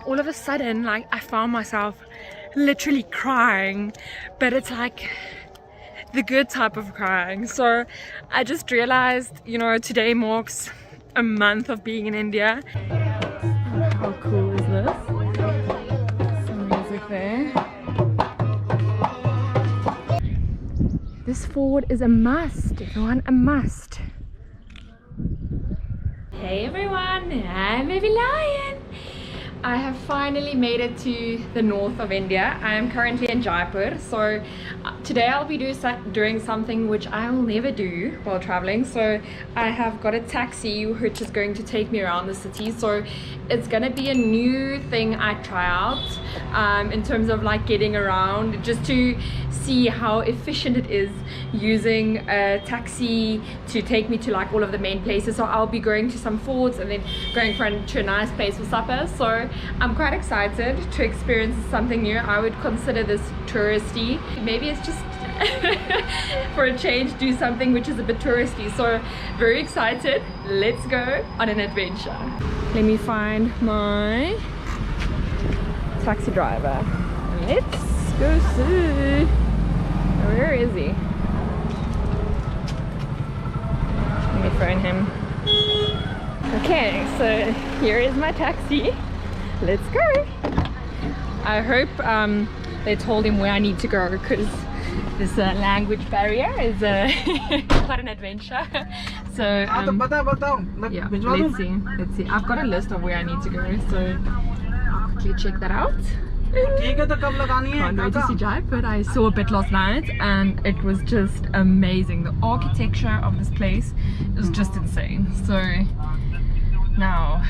all of a sudden, like, I found myself literally crying, but it's like the good type of crying. So I just realized, you know, today marks a month of being in India. How cool is this? Some music there. This fort is a must, everyone, a must. Hey everyone, I'm AnneBabyLion. I have finally made it to the north of India. I am currently in Jaipur. So today I'll be doing something which I will never do while traveling. So I have got a taxi which is going to take me around the city. So it's gonna be a new thing I try out in terms of like getting around, just to see how efficient it is using a taxi to take me to like all of the main places. So I'll be going to some forts and then going to a nice place for supper. So I'm quite excited to experience something new. I would consider this touristy. Maybe it's just for a change, do something which is a bit touristy. So very excited. Let's go on an adventure. Let me find my taxi driver. Let's go see. Where is he? Let me phone him. Okay, so here is my taxi. Let's go. I hope they told him where I need to go, because this language barrier is quite an adventure. So yeah, let's see. I've got a list of where I need to go, so I'll quickly check that out. Can't wait to see Jaipur. I saw a bit last night and it was just amazing. The architecture of this place is just insane. So now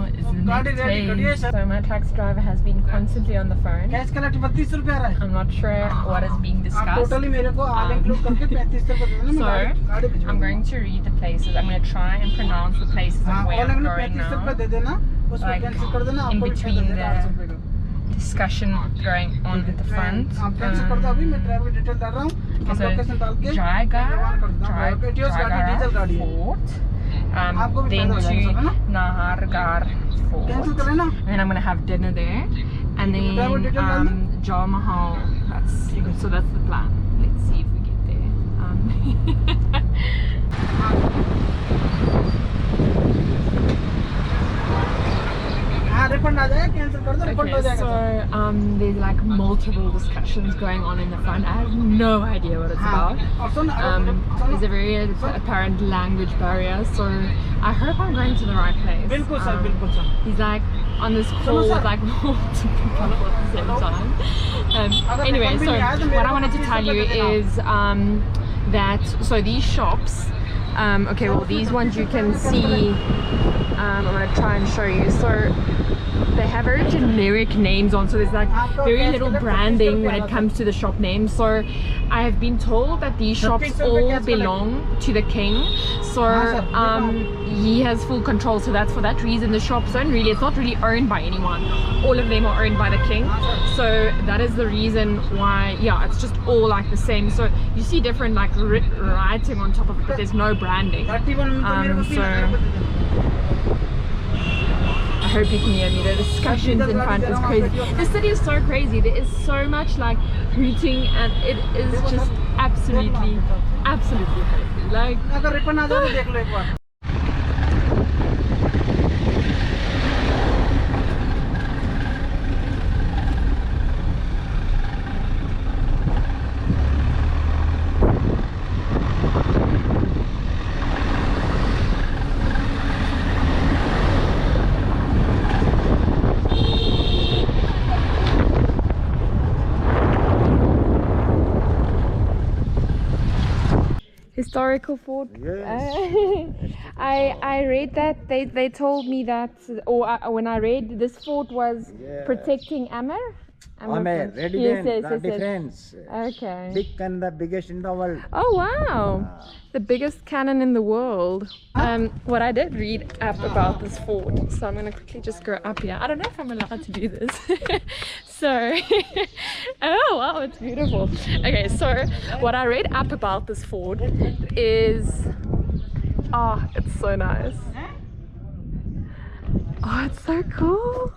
is the next phase. So my taxi driver has been constantly on the phone. I'm not sure what is being discussed. So I'm going to read the places. I'm going to try and pronounce the places and where I'm going now. Like in between the discussion going on at the front. Okay, so Jaigarh Fort, then to Nahargarh Fort, and then I'm gonna have dinner there, and then Jal Mahal. That's the plan. Let's see if we get there. Okay, so there's like multiple discussions going on in the front. I have no idea what it's about. There's a very apparent language barrier, so I hope I'm going to the right place. He's like on this call with like multiple people at the same time. Anyway, so what I wanted to tell you is that, so these shops, okay, well these ones you can see, I'm going to try and show you. So they have very generic names on, so there's like very little branding when it comes to the shop names. So I have been told that these shops all belong to the king, so he has full control. So that's for that reason the shops don't really, it's not really owned by anyone. All of them are owned by the king, so that is the reason why, yeah, it's just all like the same. So you see different like writing on top of it, but there's no branding. So I hope you can hear me. The discussions in front is crazy. The city is so crazy. There is so much like hooting, and it is just absolutely crazy. Like historical fort. Yes. I read that they told me that, or when I read this fort was protecting Amer, defense. Okay. Big cannon, the biggest in the world. Oh wow, the biggest cannon in the world. What I did read up about this fort, so I'm gonna quickly just go up here. I don't know if I'm allowed to do this. So oh wow, it's beautiful. Okay, so what I read up about this fort is, oh, it's so nice. Oh, it's so cool.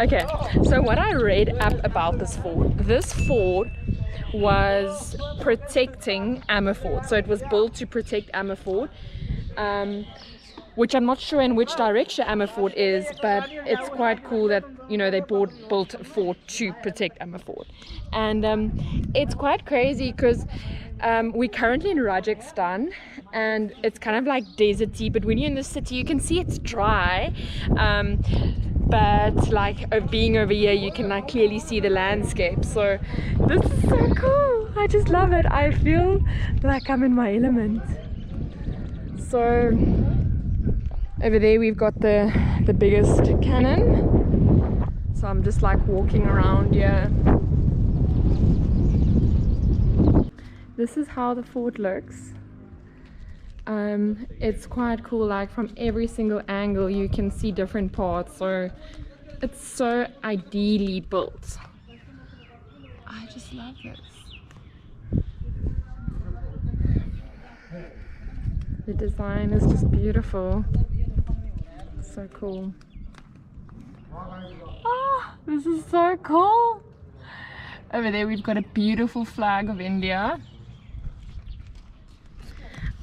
Okay, so what I read up about this fort was protecting Amerfort. So it was built to protect Amerfort, which I'm not sure in which direction Amerfort is, but it's quite cool that, you know, they built a fort to protect Amerfort. And it's quite crazy because we're currently in Rajasthan and it's kind of like deserty, but when you're in the city you can see it's dry. But like being over here you can like clearly see the landscape. So this is so cool. I just love it. I feel like I'm in my element. So over there we've got the biggest cannon. So I'm just like walking around here. This is how the fort looks. It's quite cool, like from every single angle you can see different parts, so it's so ideally built. I just love this. The design is just beautiful. So cool. Ah, this is so cool. Over there we've got a beautiful flag of India.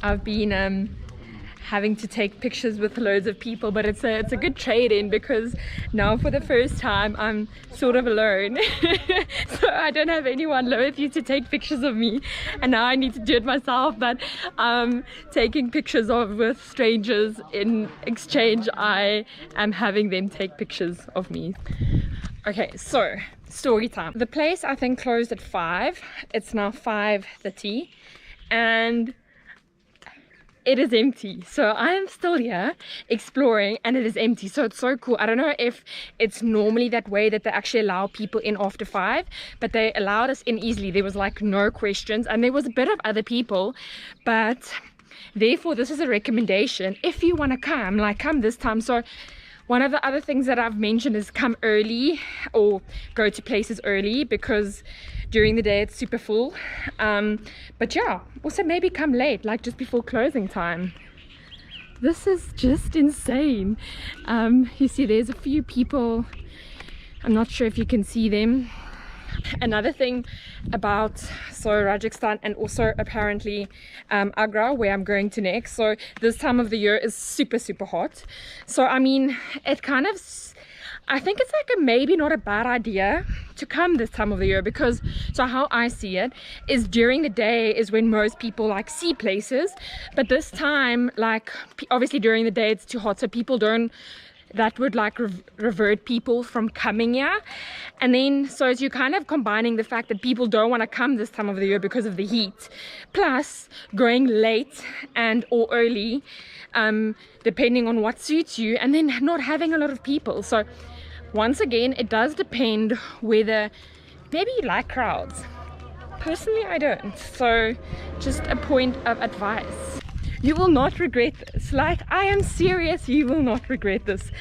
I've been having to take pictures with loads of people, but it's a good trade-in because now for the first time I'm sort of alone. So I don't have anyone with you to take pictures of me, and now I need to do it myself. But taking pictures with strangers. In exchange I am having them take pictures of me. Okay, so story time. The place I think closed at 5. It's now 5:30 and it is empty. So I am still here exploring and it is empty. So it's so cool. I don't know if it's normally that way, that they actually allow people in after 5, but they allowed us in easily. There was like no questions, and there was a bit of other people, but therefore this is a recommendation. If you want to come, like come this time. So one of the other things that I've mentioned is come early or go to places early, because during the day it's super full. But yeah, also maybe come late, like just before closing time. This is just insane. You see there's a few people. I'm not sure if you can see them. Another thing about Rajasthan, and also apparently Agra, where I'm going to next, so this time of the year is super hot. So I mean, it kind of, I think it's like a maybe not a bad idea to come this time of the year, because so how I see it is during the day is when most people like see places, but this time, like obviously during the day it's too hot, so people don't, that would like revert people from coming here. And then so you're kind of combining the fact that people don't want to come this time of the year because of the heat, plus going late and or early, depending on what suits you, and then not having a lot of people. So once again, it does depend whether maybe you like crowds. Personally I don't, so just a point of advice. You will not regret this. Like, I am serious, you will not regret this.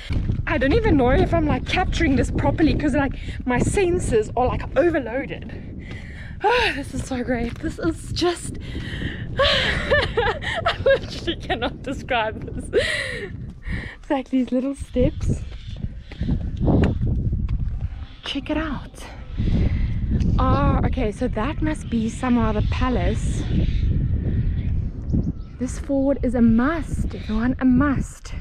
I don't even know if I'm like capturing this properly, because like my senses are like overloaded. Oh, this is so great. This is just I literally cannot describe this. It's like these little steps. Check it out. Oh, okay, so that must be somehow the palace. This fort is a must, everyone, a must.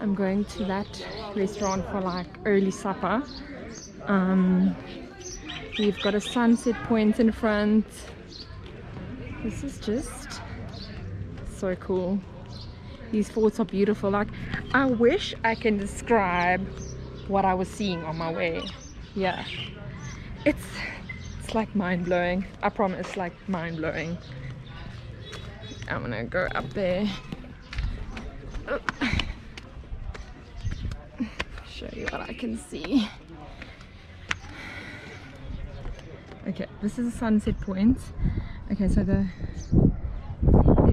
I'm going to that restaurant for like early supper. We've got a sunset point in front. This is just so cool. These forts are beautiful. Like, I wish I can describe what I was seeing on my way. Yeah, it's like mind-blowing. I promise, like mind-blowing. I'm gonna go up there. Show you what I can see. Okay, this is a sunset point. Okay, so the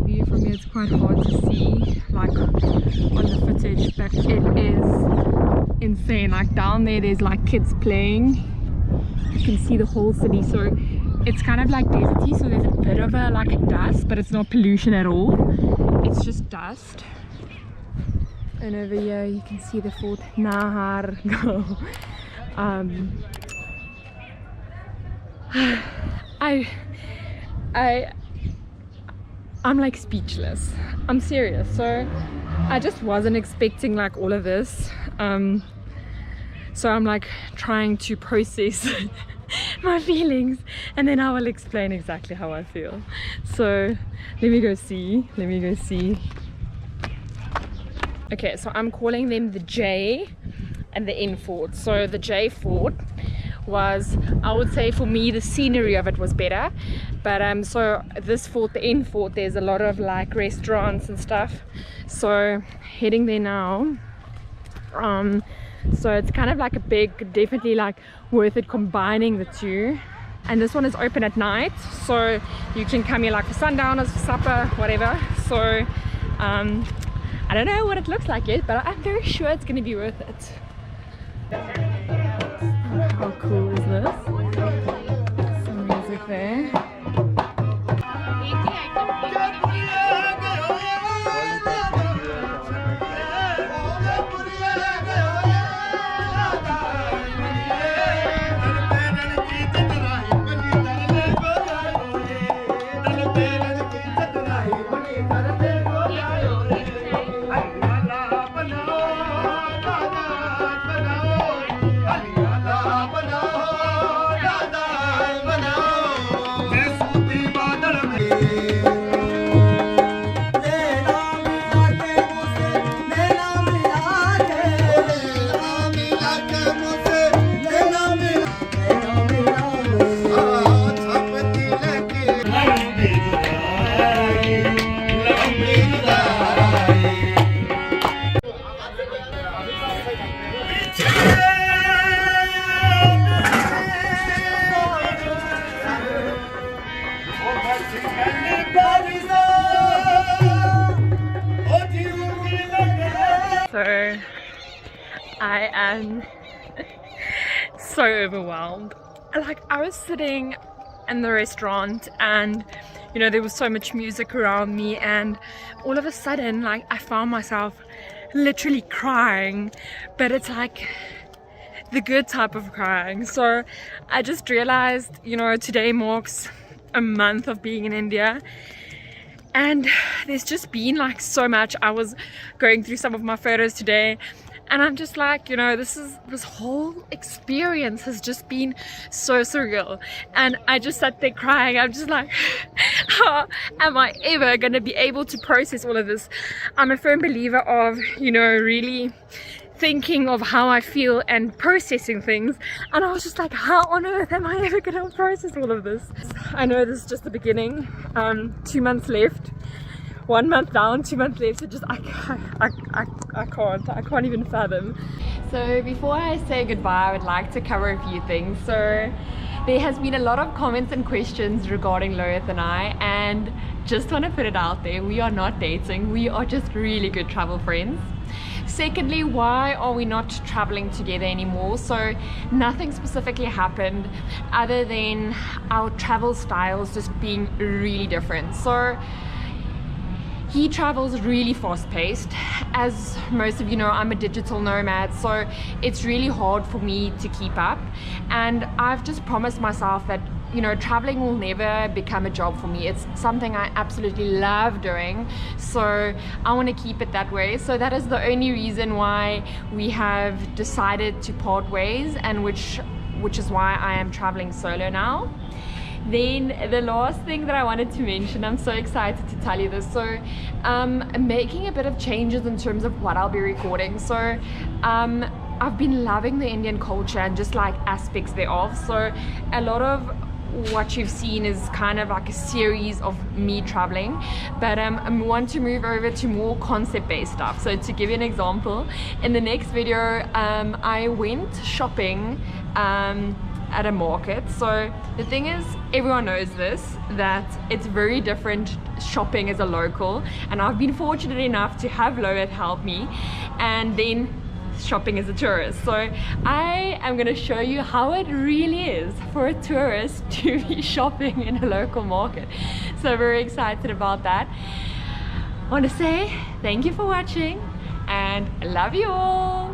view from here is quite hard to see, like on the footage, but it is insane. Like down there's like kids playing. You can see the whole city, so it's kind of like deserty, so there's a bit of a like dust, but it's not pollution at all, it's just dust. And over here you can see the fort Nahargarh. I'm like speechless. I'm serious. So I just wasn't expecting like all of this. So I'm like trying to process my feelings, and then I will explain exactly how I feel. So let me go see. Okay, so I'm calling them the J and the N fort. So the J fort was, I would say for me, the scenery of it was better, but so this fort, the N fort, there's a lot of like restaurants and stuff. So heading there now. So it's kind of like a big, definitely like worth it combining the two. And this one is open at night, so you can come here like for sundowners, for supper, whatever. So I don't know what it looks like yet, but I'm very sure it's going to be worth it. How cool is this? Some music there. So I am so overwhelmed. Like, I was sitting in the restaurant and you know there was so much music around me, and all of a sudden like I found myself literally crying, but it's like the good type of crying. So I just realized, you know, today marks a month of being in India, and there's just been like so much. I was going through some of my photos today and I'm just like, you know, this whole experience has just been so surreal, and I just sat there crying. I'm just like, how am I ever gonna be able to process all of this? I'm a firm believer of, you know, really thinking of how I feel and processing things, and I was just like, how on earth am I ever gonna process all of this? I know this is just the beginning. 2 months left, 1 month down, 2 months left. So just I can't even fathom. So before I say goodbye, I would like to cover a few things. So there has been a lot of comments and questions regarding Loeth and I, and just want to put it out there, we are not dating, we are just really good travel friends. Secondly, why are we not traveling together anymore? So nothing specifically happened other than our travel styles just being really different. So he travels really fast-paced. As most of you know, I'm a digital nomad, so it's really hard for me to keep up, and I've just promised myself that, you know, traveling will never become a job for me. It's something I absolutely love doing, so I want to keep it that way. So that is the only reason why we have decided to part ways, and which is why I am traveling solo now. Then the last thing that I wanted to mention, I'm so excited to tell you this. So I'm making a bit of changes in terms of what I'll be recording. So I've been loving the Indian culture and just like aspects thereof. So a lot of what you've seen is kind of like a series of me traveling, but I want to move over to more concept-based stuff. So to give you an example, in the next video I went shopping at a market. So the thing is, everyone knows this, that it's very different shopping as a local, and I've been fortunate enough to have Loeth help me, and then shopping as a tourist. So I am going to show you how it really is for a tourist to be shopping in a local market. So very excited about that. I want to say thank you for watching, and love you all.